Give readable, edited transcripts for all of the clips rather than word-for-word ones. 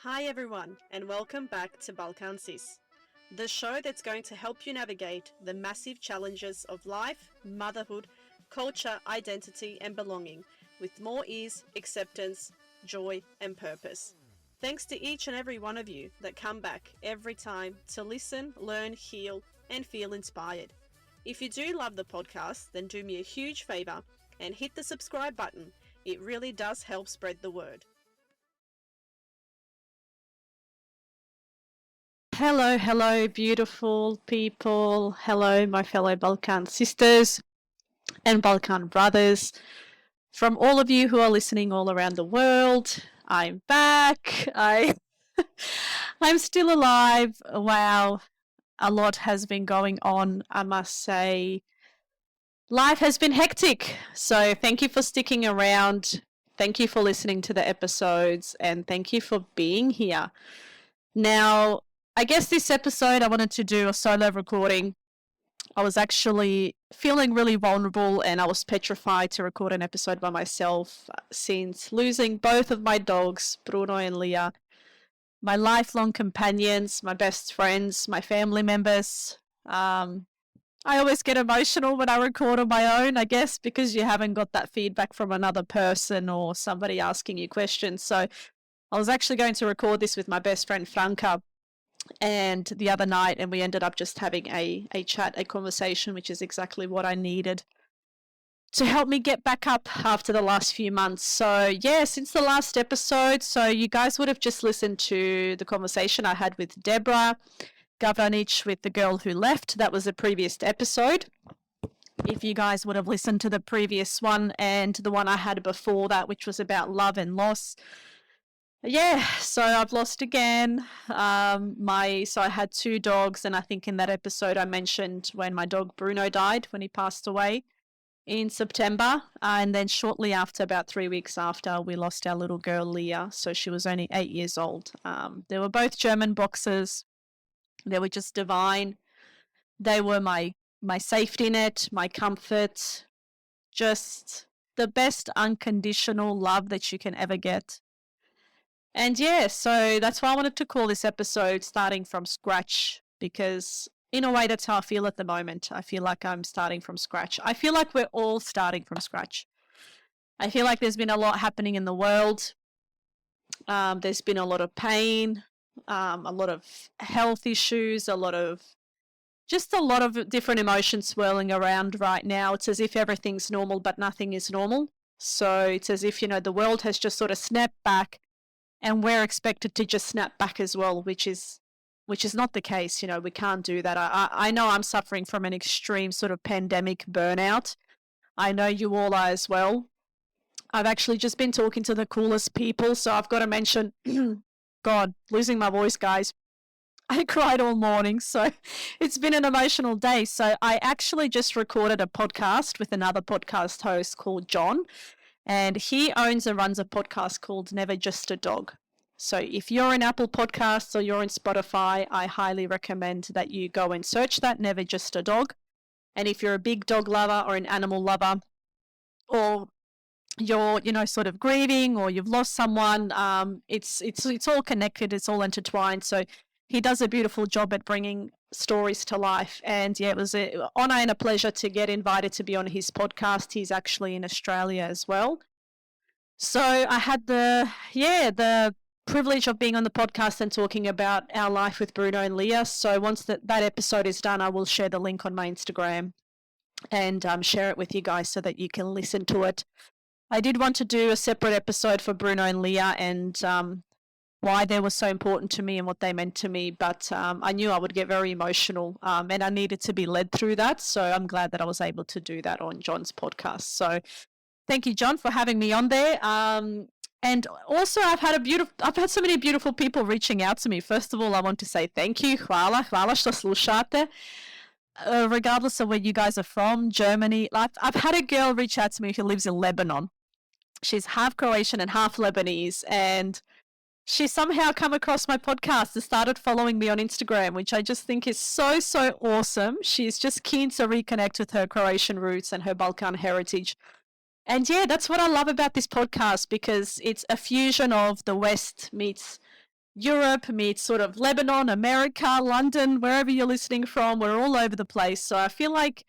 Hi everyone, and welcome back to Balkan Sis, the show that's going to help you navigate the massive challenges of life, motherhood, culture, identity, and belonging with more ease, acceptance, joy, and purpose. Thanks to each and every one of you that come back every time to listen, learn, heal, and feel inspired. If you do love the podcast, then do me a huge favor and hit the subscribe button. It really does help spread the word. Hello, beautiful people. Hello, my fellow Balkan sisters and Balkan brothers. From all of you who are listening all around the world, I'm back. I'm still alive. Wow, a lot has been going on, I must say. Life has been hectic. So thank you for sticking around. Thank you for listening to the episodes, and thank you for being here. Now, I guess this episode I wanted to do a solo recording. I was actually feeling really vulnerable and I was petrified to record an episode by myself since losing both of my dogs, Bruno and Lea, my lifelong companions, my best friends, my family members. I always get emotional when I record on my own, I guess, because you haven't got that feedback from another person or somebody asking you questions. So I was actually going to record this with my best friend Franca and the other night, and we ended up just having a chat, a conversation, which is exactly what I needed to help me get back up after the last few months. So yeah, since the last episode, so you guys would have just listened to the conversation I had with Deborah Gavranic, with the girl who left. That was the previous episode. If you guys would have listened to the previous one and the one I had before that, which was about love and loss. Yeah, so I've lost again. So I had two dogs, and I think in that episode I mentioned when my dog Bruno died, when he passed away in September, and then shortly after, about 3 weeks after, we lost our little girl Leah. So she was only 8 years old. They were both German boxers. They were just divine. They were my safety net, my comfort, just the best unconditional love that you can ever get. And yeah, so that's why I wanted to call this episode Starting from Scratch, because in a way that's how I feel at the moment. I feel like I'm starting from scratch. I feel like we're all starting from scratch. I feel like there's been a lot happening in the world. There's been a lot of pain, a lot of health issues, a lot of different emotions swirling around right now. It's as if everything's normal, but nothing is normal. So it's as if, the world has just sort of snapped back, and we're expected to just snap back as well, which is not the case. We can't do that. I know I'm suffering from an extreme sort of pandemic burnout. I know you all are as well. I've actually just been talking to the coolest people, so I've got to mention, God, losing my voice, guys. I cried all morning, so it's been an emotional day. So I actually just recorded a podcast with another podcast host called John. And he owns and runs a podcast called Never Just a Dog. So if you're in Apple Podcasts or you're in Spotify, I highly recommend that you go and search that, Never Just a Dog. And if you're a big dog lover or an animal lover, or you're, sort of grieving, or you've lost someone, it's all connected, it's all intertwined. So he does a beautiful job at bringing stories to life. And yeah, it was an honor and a pleasure to get invited to be on his podcast. He's actually in Australia as well. So I had the privilege of being on the podcast and talking about our life with Bruno and Lea. So once that episode is done, I will share the link on my Instagram and share it with you guys so that you can listen to it. I did want to do a separate episode for Bruno and Lea and why they were so important to me and what they meant to me, but I knew I would get very emotional and I needed to be led through that. So I'm glad that I was able to do that on John's podcast. So thank you, John, for having me on there. And also, I've had so many beautiful people reaching out to me. First of all, I want to say thank you. Hvala što slušate. Regardless of where you guys are from, Germany. I've had a girl reach out to me who lives in Lebanon. She's half Croatian and half Lebanese, and she somehow come across my podcast and started following me on Instagram, which I just think is so, so awesome. She's just keen to reconnect with her Croatian roots and her Balkan heritage. And yeah, that's what I love about this podcast, because it's a fusion of the West meets Europe meets sort of Lebanon, America, London, wherever you're listening from. We're all over the place. So I feel like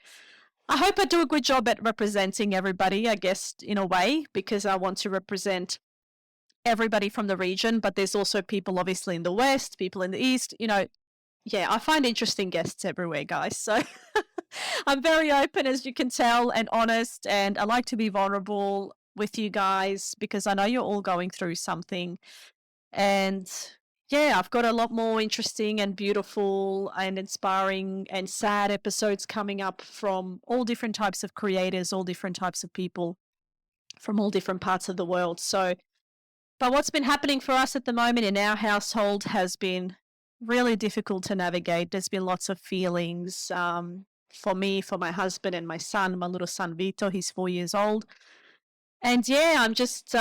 I hope I do a good job at representing everybody, I guess, in a way, because I want to represent everybody from the region. But there's also people, obviously, in the West, people in the East. Yeah, I find interesting guests everywhere, guys. So I'm very open, as you can tell, and honest. And I like to be vulnerable with you guys because I know you're all going through something. And yeah, I've got a lot more interesting and beautiful and inspiring and sad episodes coming up from all different types of creators, all different types of people from all different parts of the world. So, but what's been happening for us at the moment in our household has been really difficult to navigate. There's been lots of feelings for me, for my husband, and my son, my little son Vito. He's 4 years old. And yeah, I'm just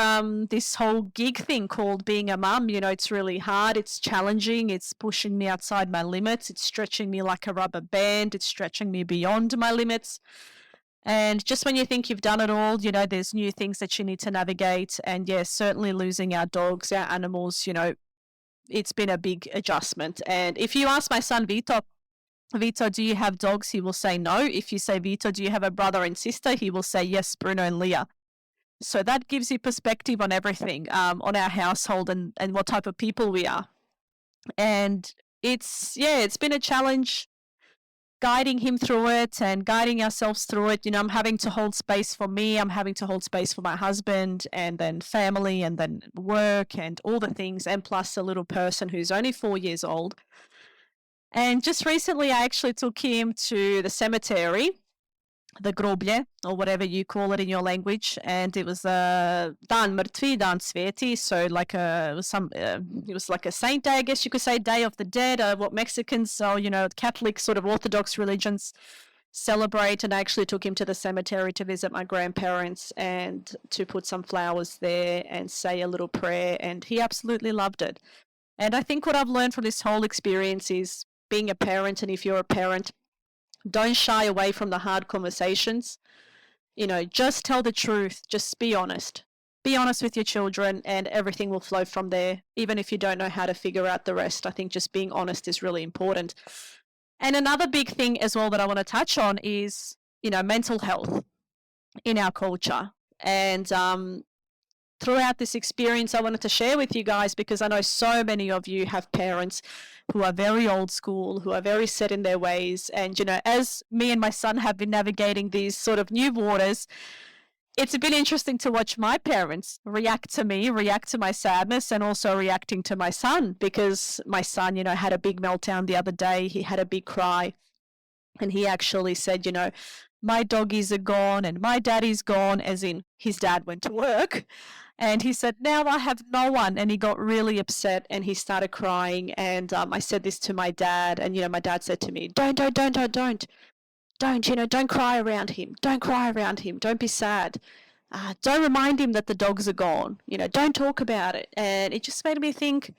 this whole gig thing called being a mum. It's really hard. It's challenging. It's pushing me outside my limits. It's stretching me like a rubber band. It's stretching me beyond my limits. And just when you think you've done it all, there's new things that you need to navigate. And yeah, certainly losing our dogs, our animals, it's been a big adjustment. And if you ask my son Vito, do you have dogs? He will say no. If you say, Vito, do you have a brother and sister? He will say, yes, Bruno and Lea. So that gives you perspective on everything, on our household and what type of people we are. And it's been a challenge guiding him through it and guiding ourselves through it. I'm having to hold space for me. I'm having to hold space for my husband and then family and then work and all the things. And plus a little person who's only 4 years old. And just recently I actually took him to the cemetery, the groblje, or whatever you call it in your language, and it was Dan Mrtvi, Dan Sveti, so it was like a saint day, I guess you could say, Day of the Dead, what Mexicans, or Catholic sort of Orthodox religions celebrate. And I actually took him to the cemetery to visit my grandparents and to put some flowers there and say a little prayer, and he absolutely loved it. And I think what I've learned from this whole experience is being a parent, and if you're a parent, don't shy away from the hard conversations. Just tell the truth. Just be honest. Be honest with your children and everything will flow from there, even if you don't know how to figure out the rest. I think just being honest is really important. And another big thing as well that I want to touch on is, mental health in our culture. And throughout this experience, I wanted to share with you guys, because I know so many of you have parents who are very old school, who are very set in their ways. And, as me and my son have been navigating these sort of new waters, it's been interesting to watch my parents react to me, react to my sadness, and also reacting to my son, because my son, had a big meltdown the other day. He had a big cry, and he actually said, my doggies are gone and my daddy's gone, as in his dad went to work. And he said, now I have no one. And he got really upset and he started crying. And I said this to my dad. And, my dad said to me, don't cry around him. Don't cry around him. Don't be sad. Don't remind him that the dogs are gone. Don't talk about it. And it just made me think,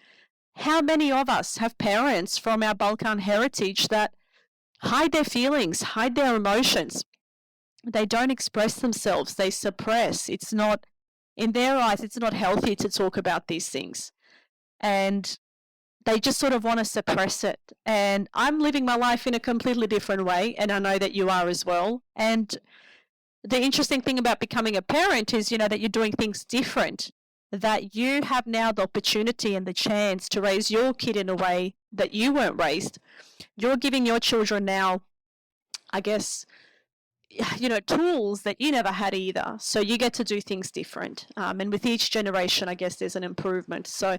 how many of us have parents from our Balkan heritage that hide their feelings, hide their emotions? They don't express themselves. They suppress. It's not, in their eyes, it's not healthy to talk about these things. And they just sort of want to suppress it. And I'm living my life in a completely different way. And I know that you are as well. And the interesting thing about becoming a parent is, that you're doing things different, that you have now the opportunity and the chance to raise your kid in a way that you weren't raised. You're giving your children now, I guess, tools that you never had either. So you get to do things different. And with each generation, I guess there's an improvement. So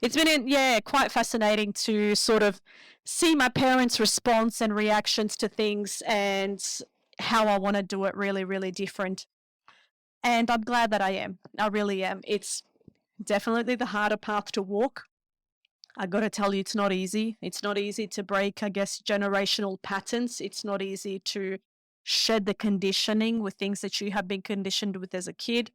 it's been, quite fascinating to sort of see my parents' response and reactions to things and how I want to do it really, really different. And I'm glad that I am. I really am. It's definitely the harder path to walk. I got to tell you, it's not easy. It's not easy to break, I guess, generational patterns. It's not easy to shed the conditioning with things that you have been conditioned with as a kid.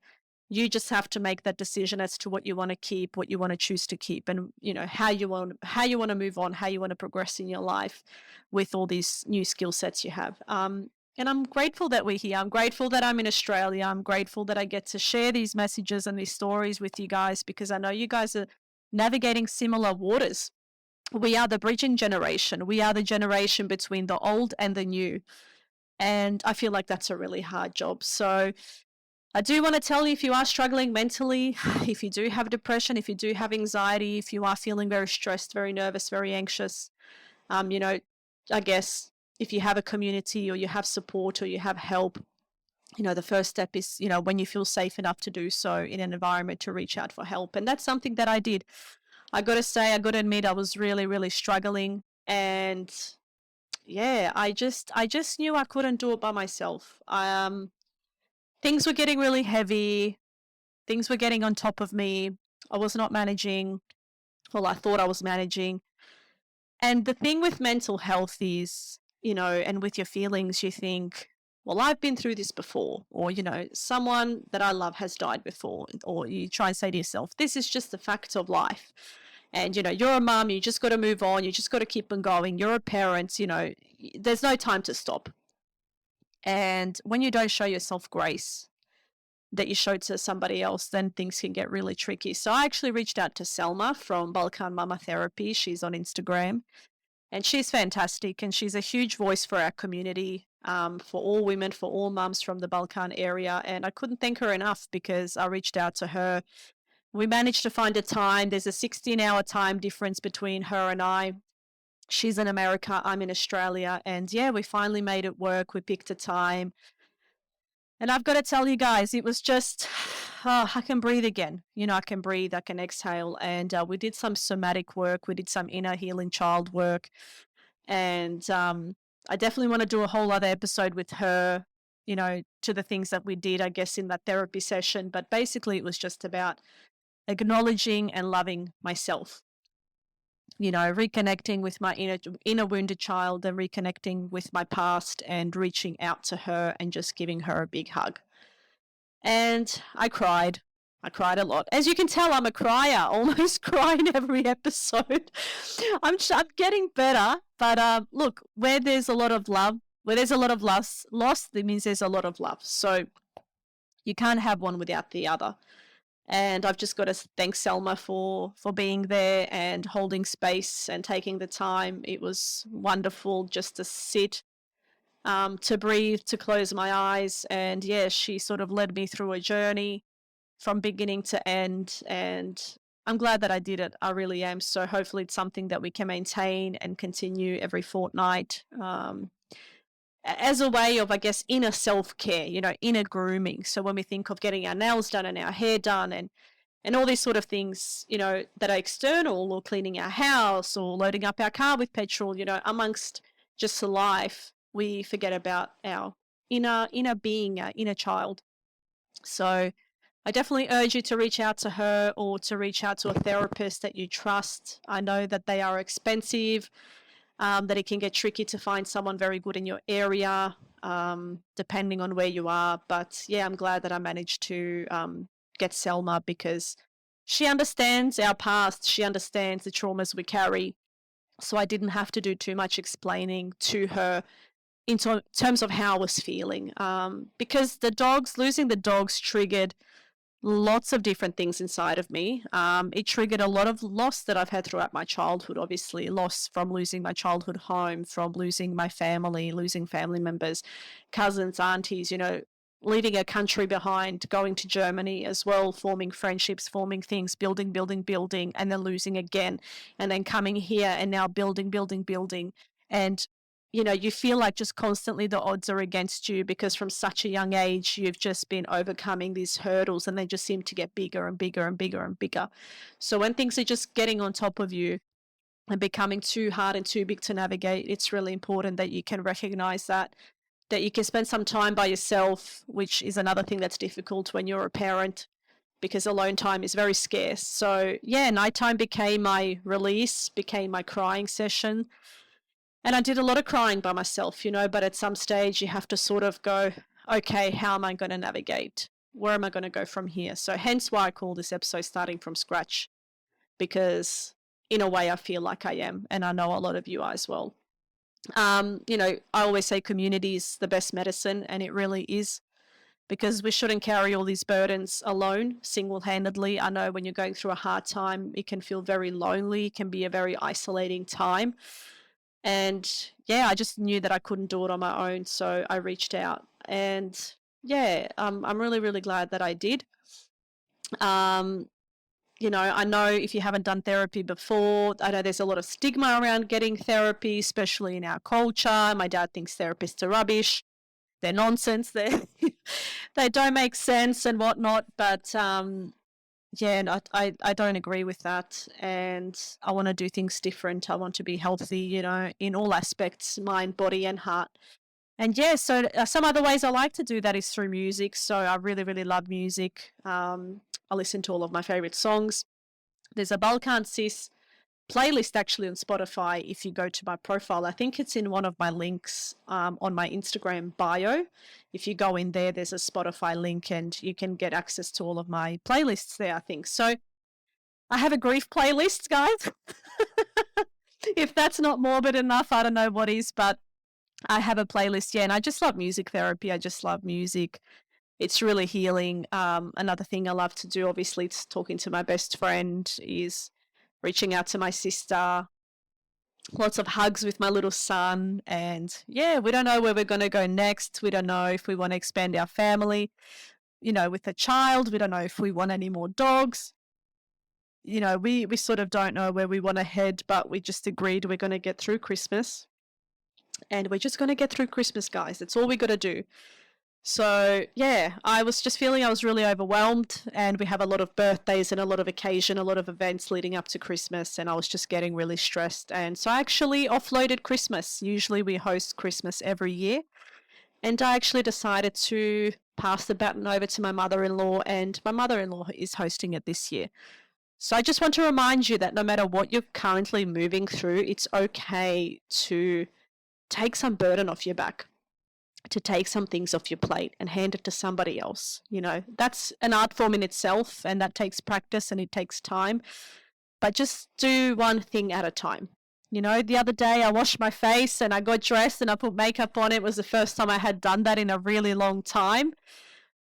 You just have to make that decision as to what you want to keep, what you want to choose to keep, and how you want to move on, how you want to progress in your life with all these new skill sets you have. And I'm grateful that we're here. I'm grateful that I'm in Australia. I'm grateful that I get to share these messages and these stories with you guys, because I know you guys are navigating similar waters. We are the bridging generation. We are the generation between the old and the new. And I feel like that's a really hard job. So I do want to tell you, if you are struggling mentally, if you do have depression, if you do have anxiety, if you are feeling very stressed, very nervous, very anxious, I guess if you have a community or you have support or you have help, the first step is, when you feel safe enough to do so in an environment, to reach out for help. And that's something that I did. I got to admit, I was really, really struggling. And yeah, I just knew I couldn't do it by myself. Things were getting really heavy. Things were getting on top of me. I was not managing. Well, I thought I was managing. And the thing with mental health is, and with your feelings, you think, well, I've been through this before, or, someone that I love has died before, or you try and say to yourself, this is just the fact of life. And, you're a mum, you just got to move on, you just got to keep on going. You're a parent, there's no time to stop. And when you don't show yourself grace that you show to somebody else, then things can get really tricky. So I actually reached out to Selma from Balkan Mama Therapy. She's on Instagram. And she's fantastic, and she's a huge voice for our community, for all women, for all mums from the Balkan area. And I couldn't thank her enough, because I reached out to her. We managed to find a time. There's a 16-hour time difference between her and I. She's in America, I'm in Australia. And yeah, we finally made it work. We picked a time. And I've got to tell you guys, it was just, I can breathe again. I can breathe, I can exhale. And we did some somatic work. We did some inner healing child work. And I definitely want to do a whole other episode with her, to the things that we did, I guess, in that therapy session. But basically, it was just about acknowledging and loving myself. Reconnecting with my inner wounded child, and reconnecting with my past, and reaching out to her and just giving her a big hug. And I cried. I cried a lot. As you can tell, I'm a crier. Almost cry in every episode. I'm getting better. But look, where there's a lot of love, where there's a lot of loss, that means there's a lot of love. So you can't have one without the other. And I've just got to thank Selma for being there and holding space and taking the time. It was wonderful just to sit, to breathe, to close my eyes. And yeah, she sort of led me through a journey from beginning to end. And I'm glad that I did it. I really am. So hopefully it's something that we can maintain and continue every fortnight. As a way of, I guess, inner self-care, inner grooming. So when we think of getting our nails done and our hair done and all these sort of things, that are external, or cleaning our house or loading up our car with petrol, amongst just life, we forget about our inner being, our inner child. So I definitely urge you to reach out to her, or to reach out to a therapist that you trust. I know that they are expensive. That it can get tricky to find someone very good in your area, depending on where you are. But yeah, I'm glad that I managed to get Selma, because she understands our past. She understands the traumas we carry. So I didn't have to do too much explaining to her in terms of how I was feeling, because losing the dogs triggered lots of different things inside of me. It triggered a lot of loss that I've had throughout my childhood, obviously. Loss from losing my childhood home, from losing my family, losing family members, cousins, aunties, leaving a country behind, going to Germany as well, forming friendships, forming things, building, and then losing again, and then coming here and now building. And you feel like just constantly the odds are against you, because from such a young age, you've just been overcoming these hurdles, and they just seem to get bigger and bigger and bigger and bigger. So when things are just getting on top of you and becoming too hard and too big to navigate, it's really important that you can recognize that you can spend some time by yourself, which is another thing that's difficult when you're a parent, because alone time is very scarce. So yeah, nighttime became my release, became my crying session. And I did a lot of crying by myself, but at some stage you have to sort of go, okay, how am I going to navigate? Where am I going to go from here? So hence why I call this episode Starting from Scratch, because in a way I feel like I am, and I know a lot of you are as well. I always say community is the best medicine, and it really is, because we shouldn't carry all these burdens alone, single-handedly. I know when you're going through a hard time, it can feel very lonely. It can be a very isolating time. And yeah, I just knew that I couldn't do it on my own. So I reached out. And yeah, I'm really, really glad that I did. I know if you haven't done therapy before, I know there's a lot of stigma around getting therapy, especially in our culture. My dad thinks therapists are rubbish. They're nonsense. They don't make sense and whatnot. But yeah, I don't agree with that. And I want to do things different. I want to be healthy, in all aspects, mind, body, and heart. And yeah, so some other ways I like to do that is through music. So I really, really love music. I listen to all of my favorite songs. There's a Balkan Sis playlist actually on Spotify. If you go to my profile, I think it's in one of my links on my Instagram bio. If you go in there, there's a Spotify link and you can get access to all of my playlists there, I think. So I have a grief playlist, guys. If that's not morbid enough, I don't know what is, but I have a playlist, yeah, and I just love music therapy. I just love music. It's really healing. Another thing I love to do, obviously, it's talking to my best friend, is reaching out to my sister. Lots of hugs with my little son. And yeah, we don't know where we're going to go next. We don't know if we want to expand our family, with a child. We don't know if we want any more dogs. We sort of don't know where we want to head, but we just agreed we're going to get through Christmas. And we're just going to get through Christmas, guys. That's all we got to do. So, yeah, I was just feeling I was really overwhelmed, and we have a lot of birthdays and a lot of occasion, a lot of events leading up to Christmas, and I was just getting really stressed. And so I actually offloaded Christmas. Usually we host Christmas every year. And I actually decided to pass the baton over to my mother-in-law, and my mother-in-law is hosting it this year. So I just want to remind you that no matter what you're currently moving through, it's okay to take some burden off your back, to take some things off your plate and hand it to somebody else. That's an art form in itself, and that takes practice and it takes time. But just do one thing at a time. The other day I washed my face and I got dressed and I put makeup on. It was the first time I had done that in a really long time.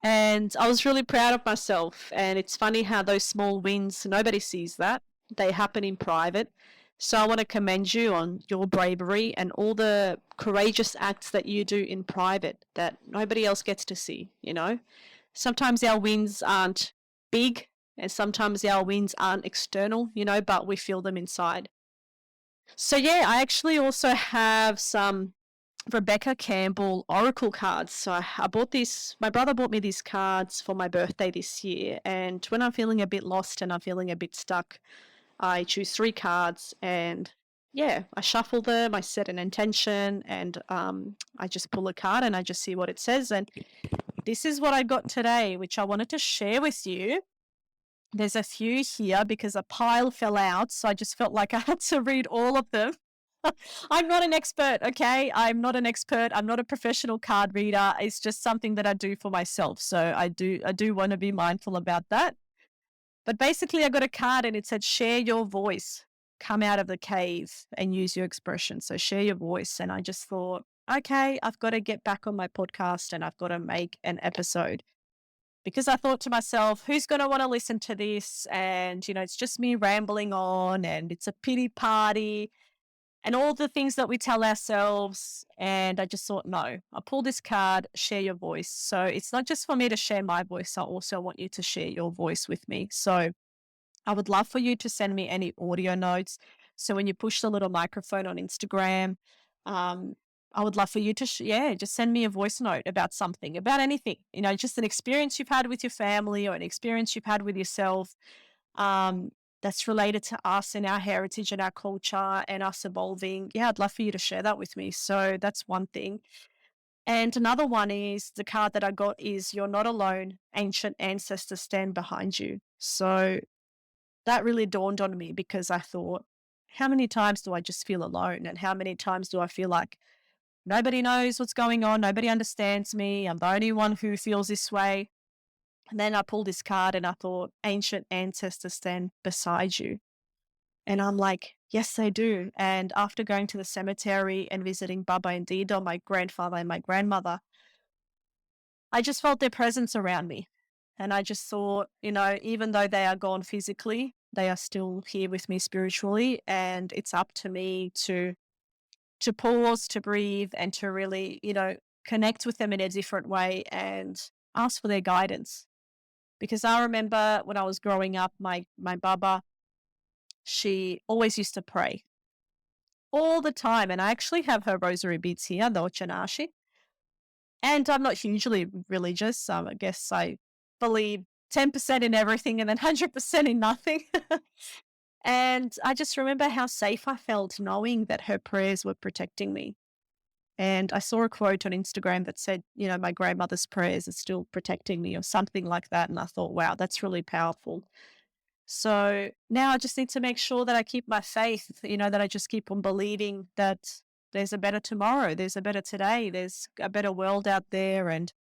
And I was really proud of myself. And it's funny how those small wins, nobody sees that. They happen in private. So I want to commend you on your bravery and all the courageous acts that you do in private that nobody else gets to see, Sometimes our wins aren't big and sometimes our wins aren't external, but we feel them inside. So yeah, I actually also have some Rebecca Campbell Oracle cards. So I bought these, my brother bought me these cards for my birthday this year. And when I'm feeling a bit lost and I'm feeling a bit stuck, I choose 3 cards and yeah, I shuffle them, I set an intention, and I just pull a card and I just see what it says. And this is what I got today, which I wanted to share with you. There's a few here because a pile fell out, so I just felt like I had to read all of them. I'm not an expert, okay? I'm not an expert. I'm not a professional card reader. It's just something that I do for myself. So I do want to be mindful about that. But basically I got a card and it said, share your voice, come out of the cave and use your expression. So share your voice. And I just thought, okay, I've got to get back on my podcast and I've got to make an episode. Because I thought to myself, who's going to want to listen to this? And, it's just me rambling on and it's a pity party and all the things that we tell ourselves. And I just thought, no, I pull this card, share your voice. So it's not just for me to share my voice. I also want you to share your voice with me. So I would love for you to send me any audio notes. So when you push the little microphone on Instagram, I would love for you to, just send me a voice note about something, about anything, just an experience you've had with your family or an experience you've had with yourself that's related to us and our heritage and our culture and us evolving. Yeah, I'd love for you to share that with me. So that's one thing. And another one is the card that I got is you're not alone. Ancient ancestors stand behind you. So that really dawned on me because I thought, how many times do I just feel alone? And how many times do I feel like nobody knows what's going on? Nobody understands me. I'm the only one who feels this way. And then I pulled this card and I thought, ancient ancestors stand beside you. And I'm like, yes, they do. And after going to the cemetery and visiting Baba and Dida, my grandfather and my grandmother, I just felt their presence around me. And I just thought, even though they are gone physically, they are still here with me spiritually. And it's up to me to pause, to breathe, and to really, connect with them in a different way and ask for their guidance. Because I remember when I was growing up, my baba, she always used to pray all the time. And I actually have her rosary beads here, the Ochanashi. And I'm not hugely religious. I guess I believe 10% in everything and then 100% in nothing. And I just remember how safe I felt knowing that her prayers were protecting me. And I saw a quote on Instagram that said, my grandmother's prayers are still protecting me or something like that. And I thought, wow, that's really powerful. So now I just need to make sure that I keep my faith, that I just keep on believing that there's a better tomorrow, there's a better today, there's a better world out there, and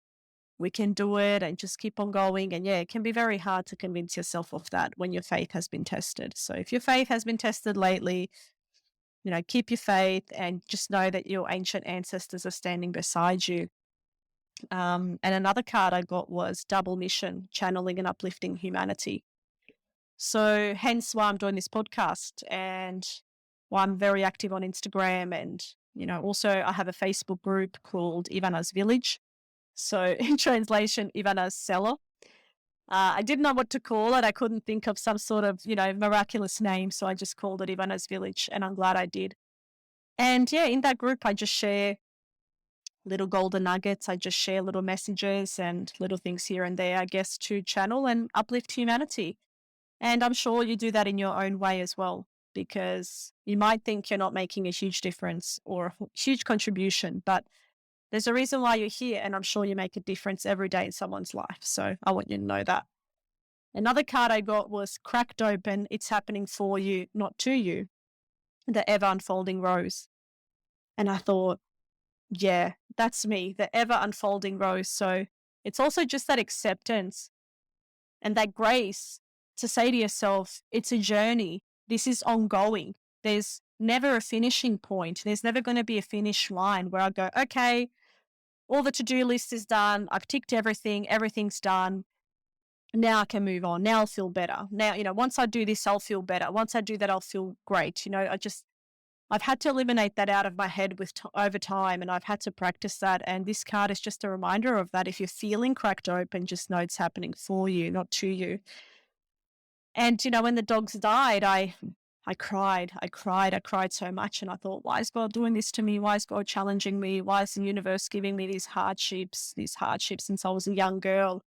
we can do it, and just keep on going. And yeah, it can be very hard to convince yourself of that when your faith has been tested. So if your faith has been tested lately, keep your faith and just know that your ancient ancestors are standing beside you. And another card I got was double mission, channeling and uplifting humanity. So hence why I'm doing this podcast, and why I'm very active on Instagram. And, also I have a Facebook group called Ivana's Village. So in translation, Ivana's Cellar. I didn't know what to call it. I couldn't think of some sort of, miraculous name. So I just called it Ivana's Village, and I'm glad I did. And yeah, in that group, I just share little golden nuggets. I just share little messages and little things here and there, I guess, to channel and uplift humanity. And I'm sure you do that in your own way as well, because you might think you're not making a huge difference or a huge contribution, but there's a reason why you're here. And I'm sure you make a difference every day in someone's life. So I want you to know that. Another card I got was cracked open. It's happening for you, not to you. The ever unfolding rose. And I thought, yeah, that's me, the ever unfolding rose. So it's also just that acceptance and that grace to say to yourself, it's a journey. This is ongoing. There's never a finishing point. There's never going to be a finish line where I go, okay, all the to-do list is done. I've ticked everything. Everything's done. Now I can move on. Now I'll feel better. Now, once I do this, I'll feel better. Once I do that, I'll feel great. I've had to eliminate that out of my head over time, and I've had to practice that. And this card is just a reminder of that. If you're feeling cracked open, just know it's happening for you, not to you. And, when the dogs died, I cried. I cried so much. And I thought, why is God doing this to me? Why is God challenging me? Why is the universe giving me these hardships since I was a young girl?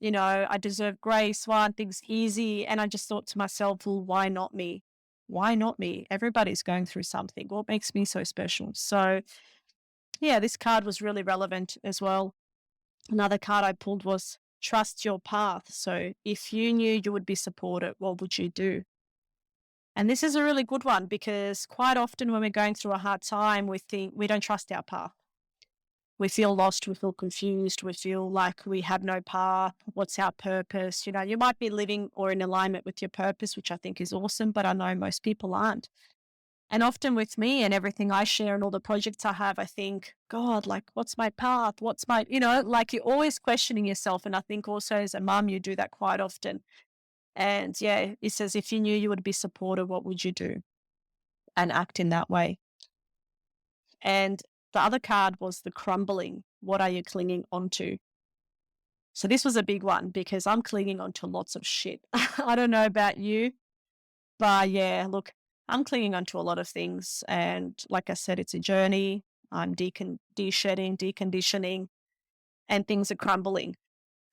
I deserve grace. Why aren't things easy? And I just thought to myself, well, why not me? Why not me? Everybody's going through something. What makes me so special? So yeah, this card was really relevant as well. Another card I pulled was trust your path. So if you knew you would be supported, what would you do? And this is a really good one, because quite often when we're going through a hard time, we think we don't trust our path. We feel lost, we feel confused, we feel like we have no path. What's our purpose? You might be living or in alignment with your purpose, which I think is awesome, but I know most people aren't. And often with me and everything I share and all the projects I have, I think, God, like, what's my path? What's my, like you're always questioning yourself. And I think also as a mum, you do that quite often. And yeah, it says, if you knew you would be supported, what would you do? And act in that way. And the other card was the crumbling. What are you clinging onto? So this was a big one, because I'm clinging onto lots of shit. I don't know about you, but yeah, look, I'm clinging onto a lot of things. And like I said, it's a journey. I'm de-shedding, deconditioning, and things are crumbling.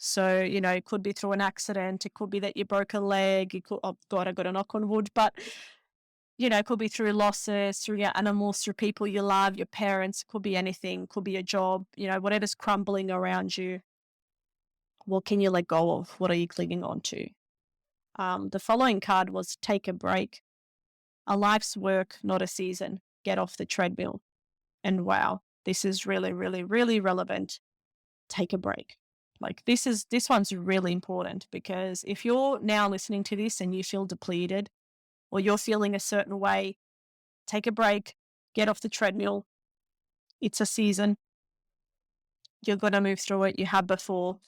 So, it could be through an accident. It could be that you broke a leg. It could, oh God, I got a knock on wood, but it could be through losses, through your animals, through people you love, your parents. It could be anything. It could be a job, whatever's crumbling around you. What can you let go of? What are you clinging on to? The following card was take a break. A life's work, not a season. Get off the treadmill. And wow, this is really, really, really relevant. Take a break. Like this one's really important, because if you're now listening to this and you feel depleted or you're feeling a certain way, take a break, get off the treadmill. It's a season. You're going to move through it. You have before.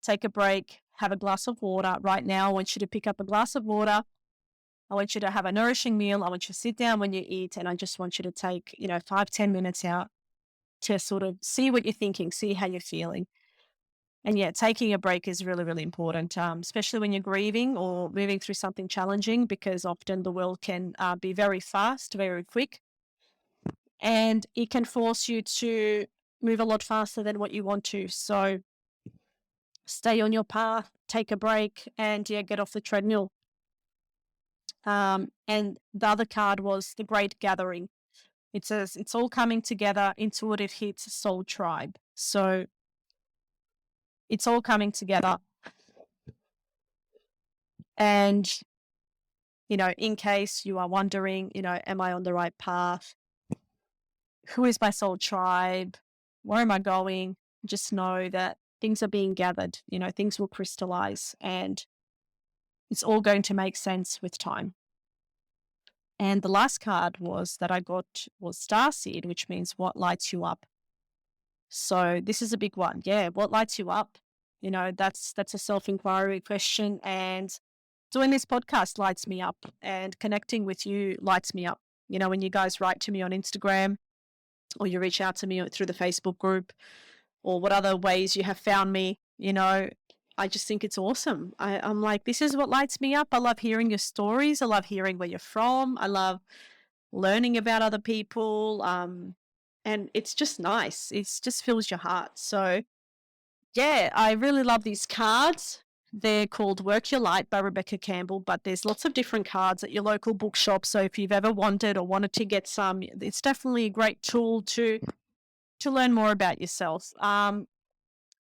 Take a break, have a glass of water. Right now, I want you to pick up a glass of water. I want you to have a nourishing meal. I want you to sit down when you eat. And I just want you to take, 5-10 minutes out to sort of see what you're thinking, see how you're feeling. And yeah, taking a break is really, really important, especially when you're grieving or moving through something challenging, because often the world can be very fast, very quick, and it can force you to move a lot faster than what you want to. So stay on your path, take a break, and yeah, get off the treadmill. And the other card was the Great Gathering. It says it's all coming together. Intuitive hits soul tribe. So it's all coming together. And, in case you are wondering, am I on the right path? Who is my soul tribe? Where am I going? Just know that things are being gathered, things will crystallize, and it's all going to make sense with time. And the last card that I got was Starseed, which means what lights you up. So this is a big one. Yeah, what lights you up? That's a self-inquiry question, and doing this podcast lights me up, and connecting with you lights me up. When you guys write to me on Instagram, or you reach out to me through the Facebook group, or what other ways you have found me, I just think it's awesome. I'm like, this is what lights me up. I love hearing your stories. I love hearing where you're from. I love learning about other people. And it's just nice. It just fills your heart. So yeah, I really love these cards. They're called Work Your Light by Rebecca Campbell, but there's lots of different cards at your local bookshop. So if you've ever wanted or wanted to get some, it's definitely a great tool to learn more about yourself.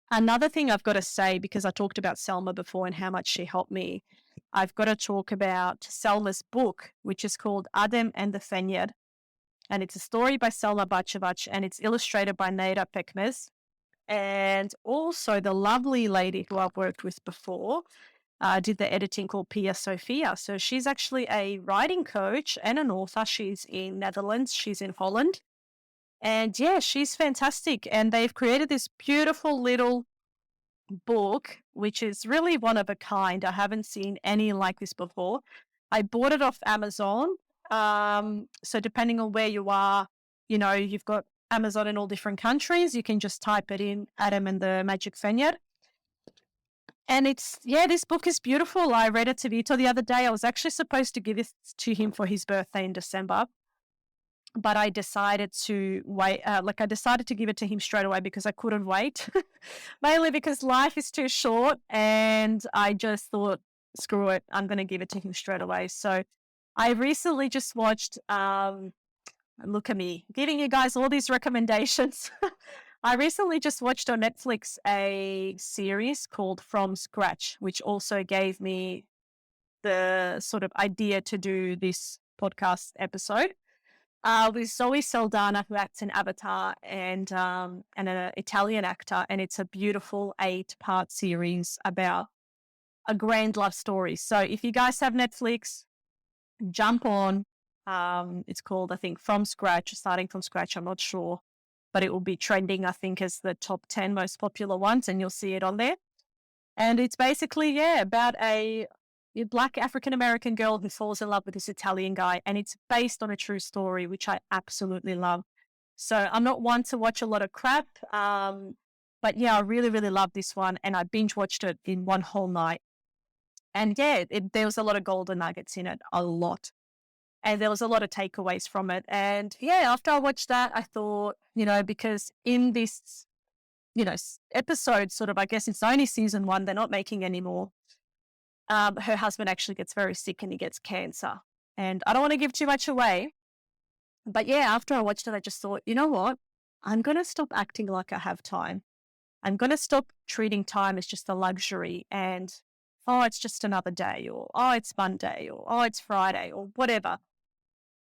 Another thing I've got to say, because I talked about Selma before and how much she helped me, I've got to talk about Selma's book, which is called Adem and the Fenyard. And it's a story by Selma Bacevac, and it's illustrated by Neda Pekmez. And also the lovely lady who I've worked with before did the editing, called Pia Sophia. So she's actually a writing coach and an author. She's in Netherlands. She's in Holland. And yeah, she's fantastic. And they've created this beautiful little book, which is really one of a kind. I haven't seen any like this before. I bought it off Amazon. So depending on where you are, you've got Amazon in all different countries. You can just type it in, Adam and the Magic Vineyard. And this book is beautiful. I read it to Vito the other day. I was actually supposed to give it to him for his birthday in December, but I decided to wait. I decided to give it to him straight away because I couldn't wait, mainly because life is too short. And I just thought, screw it, I'm going to give it to him straight away. So I recently just watched, look at me, giving you guys all these recommendations. I recently just watched on Netflix a series called From Scratch, which also gave me the sort of idea to do this podcast episode. With Zoe Saldana, who acts in Avatar, and an Italian actor. And it's a beautiful 8-part series about a grand love story. So if you guys have Netflix, jump on. It's called, I think, Starting From Scratch. I'm not sure, but it will be trending, I think, as the top 10 most popular ones, and you'll see it on there. And it's basically, about a Black African-American girl who falls in love with this Italian guy, and it's based on a true story, which I absolutely love. So I'm not one to watch a lot of crap, but yeah, I really, really love this one, and I binge watched it in one whole night. And yeah, there was a lot of golden nuggets in it, a lot. And there was a lot of takeaways from it. And yeah, after I watched that, I thought, because in this, episode, sort of, I guess it's only season 1, they're not making any more. Her husband actually gets very sick and he gets cancer. And I don't want to give too much away. But yeah, after I watched it, I just thought, you know what? I'm going to stop acting like I have time. I'm going to stop treating time as just a luxury and, oh, it's just another day, or, oh, it's Monday, or, oh, it's Friday, or whatever.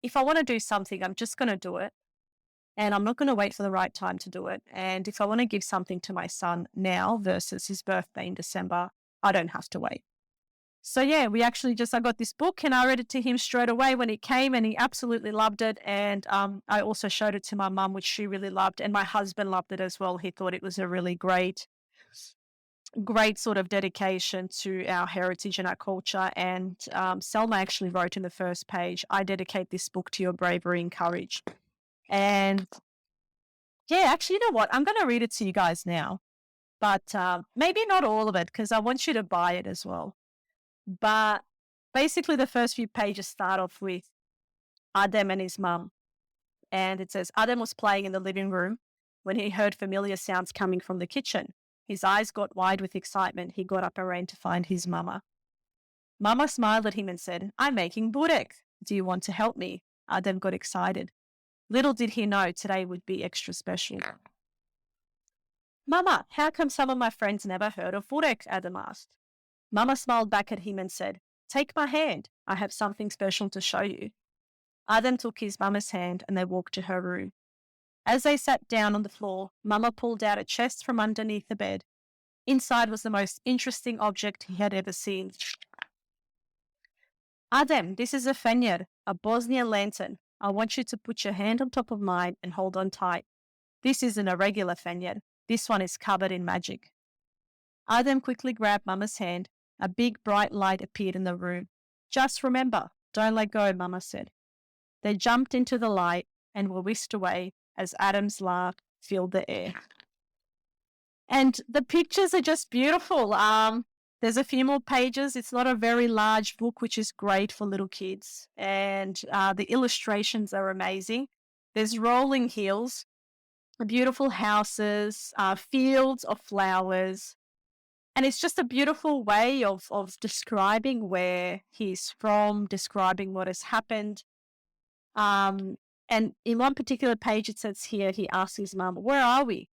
If I want to do something, I'm just going to do it. And I'm not going to wait for the right time to do it. And if I want to give something to my son now versus his birthday in December, I don't have to wait. So yeah, I got this book and I read it to him straight away when it came, and he absolutely loved it. And I also showed it to my mum, which she really loved, and my husband loved it as well. He thought it was a really great sort of dedication to our heritage and our culture. And Selma actually wrote in the first page, "I dedicate this book to your bravery and courage." And yeah, actually, you know what? I'm going to read it to you guys now, but maybe not all of it because I want you to buy it as well. But basically, the first few pages start off with Adam and his mum. And it says, Adam was playing in the living room when he heard familiar sounds coming from the kitchen. His eyes got wide with excitement. He got up and ran to find his mama. Mama smiled at him and said, "I'm making burek. Do you want to help me?" Adam got excited. Little did he know today would be extra special. "Mama, how come some of my friends never heard of burek?" Adam asked. Mama smiled back at him and said, "Take my hand. I have something special to show you." Adam took his mama's hand and they walked to her room. As they sat down on the floor, Mama pulled out a chest from underneath the bed. Inside was the most interesting object he had ever seen. "Adam, this is a fenyer, a Bosnian lantern. I want you to put your hand on top of mine and hold on tight. This isn't a regular fenyer. This one is covered in magic." Adam quickly grabbed Mama's hand. A big bright light appeared in the room. "Just remember, don't let go," Mama said. They jumped into the light and were whisked away as Adam's laugh filled the air. And the pictures are just beautiful. There's a few more pages. It's not a very large book, which is great for little kids. And the illustrations are amazing. There's rolling hills, beautiful houses, fields of flowers. And it's just a beautiful way of describing where he's from, describing what has happened. And in one particular page, it says here, he asks his mum, "Where are we?"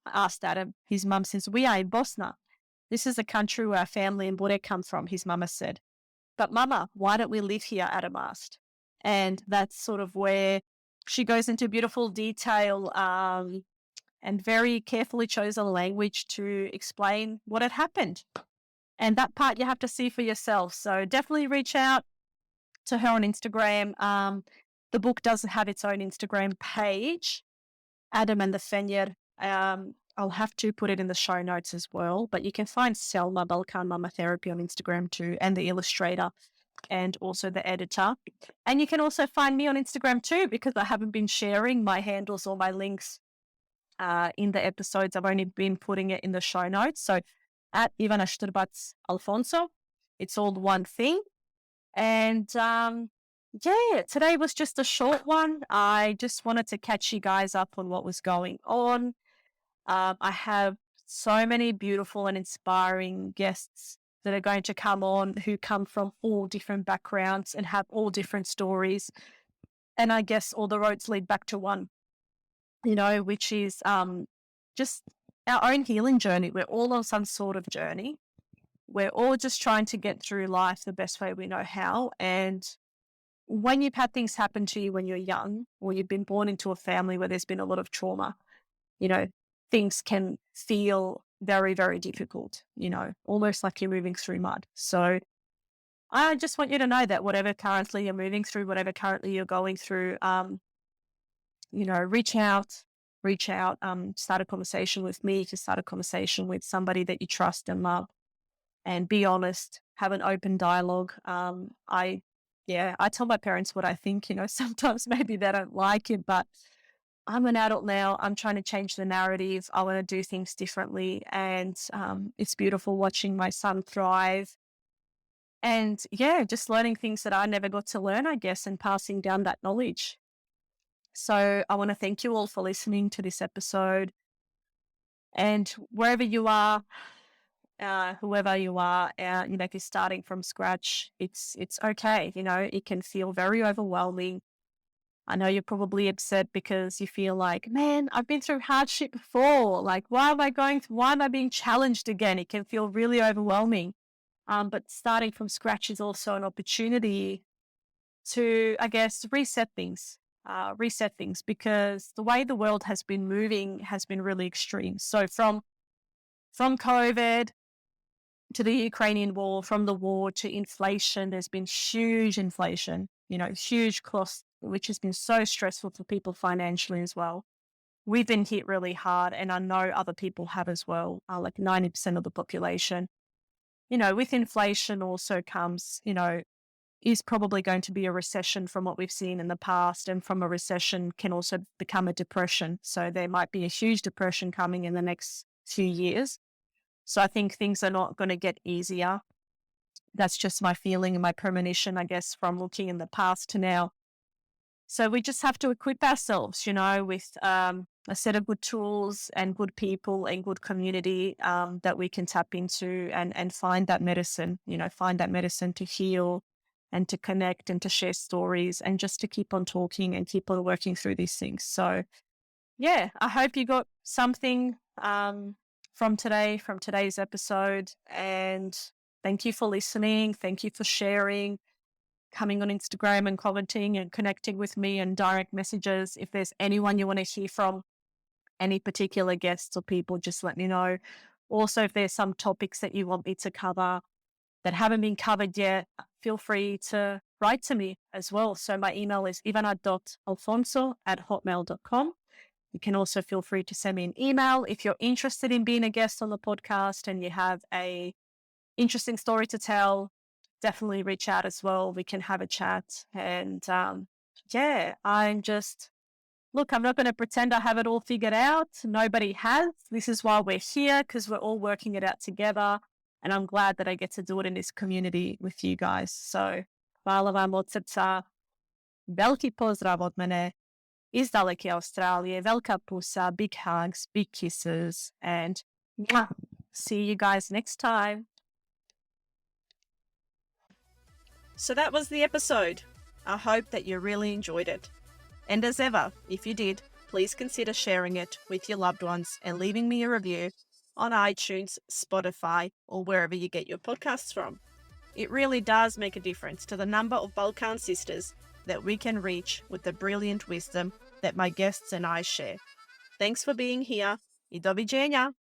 Asked Adam. His mum says, "We are in Bosnia. This is the country where our family and Bore come from," his mama said. "But Mama, why don't we live here?" Adam asked. And that's sort of where she goes into beautiful detail and very carefully chose a language to explain what had happened. And that part you have to see for yourself. So definitely reach out to her on Instagram. The book doesn't have its own Instagram page, Adam and the Fenyer. I'll have to put it in the show notes as well, but you can find Selma, Balkan Mama Therapy on Instagram too, and the illustrator and also the editor. And you can also find me on Instagram too, because I haven't been sharing my handles or my links in the episodes. I've only been putting it in the show notes. So at Ivana Štrbac Alfonso, it's all one thing. And yeah, today was just a short one. I just wanted to catch you guys up on what was going on. I have so many beautiful and inspiring guests that are going to come on who come from all different backgrounds and have all different stories. And I guess all the roads lead back to one, which is just our own healing journey. We're all on some sort of journey. We're all just trying to get through life the best way we know how. And when you've had things happen to you when you're young, or you've been born into a family where there's been a lot of trauma, things can feel very, very difficult, almost like you're moving through mud. So I just want you to know that whatever currently you're moving through, whatever currently you're going through, reach out, start a conversation with me, to start a conversation with somebody that you trust and love, and be honest, have an open dialogue. I tell my parents what I think, sometimes maybe they don't like it, but I'm an adult now. I'm trying to change the narrative. I want to do things differently. And it's beautiful watching my son thrive. And yeah, just learning things that I never got to learn, I guess, and passing down that knowledge. So I want to thank you all for listening to this episode. And wherever you are, whoever you are, if you're starting from scratch, it's okay. It can feel very overwhelming. I know you're probably upset because you feel like, man, I've been through hardship before. Like, why am I being challenged again? It can feel really overwhelming. But starting from scratch is also an opportunity to, I guess, reset things because the way the world has been moving has been really extreme. So from COVID, to the Ukrainian war, from the war to inflation. There's been huge inflation, huge cost, which has been so stressful for people financially as well. We've been hit really hard, and I know other people have as well, like 90% of the population. With inflation also comes, is probably going to be a recession from what we've seen in the past, and from a recession can also become a depression. So there might be a huge depression coming in the next few years. So I think things are not going to get easier. That's just my feeling and my premonition, I guess, from looking in the past to now. So we just have to equip ourselves, with a set of good tools and good people and good community that we can tap into and find that medicine, find that medicine to heal and to connect and to share stories and just to keep on talking and keep on working through these things. So, yeah, I hope you got something from today's episode. And thank you for listening. Thank you for sharing, coming on Instagram and commenting and connecting with me and direct messages. If there's anyone you want to hear from, any particular guests or people, just let me know. Also, if there's some topics that you want me to cover that haven't been covered yet, feel free to write to me as well. So my email is ivana.alfonso@hotmail.com. You can also feel free to send me an email if you're interested in being a guest on the podcast and you have a interesting story to tell. Definitely reach out as well. We can have a chat. And I'm not going to pretend I have it all figured out. Nobody has. This is why we're here, because we're all working it out together. And I'm glad that I get to do it in this community with you guys. So, hvala vam od srca. Veliki pozdrav od mene iz daleke Australije. Velika pusa, big hugs, big kisses. And see you guys next time. So that was the episode. I hope that you really enjoyed it. And as ever, if you did, please consider sharing it with your loved ones and leaving me a review on iTunes, Spotify, or wherever you get your podcasts from. It really does make a difference to the number of Balkan sisters that we can reach with the brilliant wisdom that my guests and I share. Thanks for being here. I doviđenja.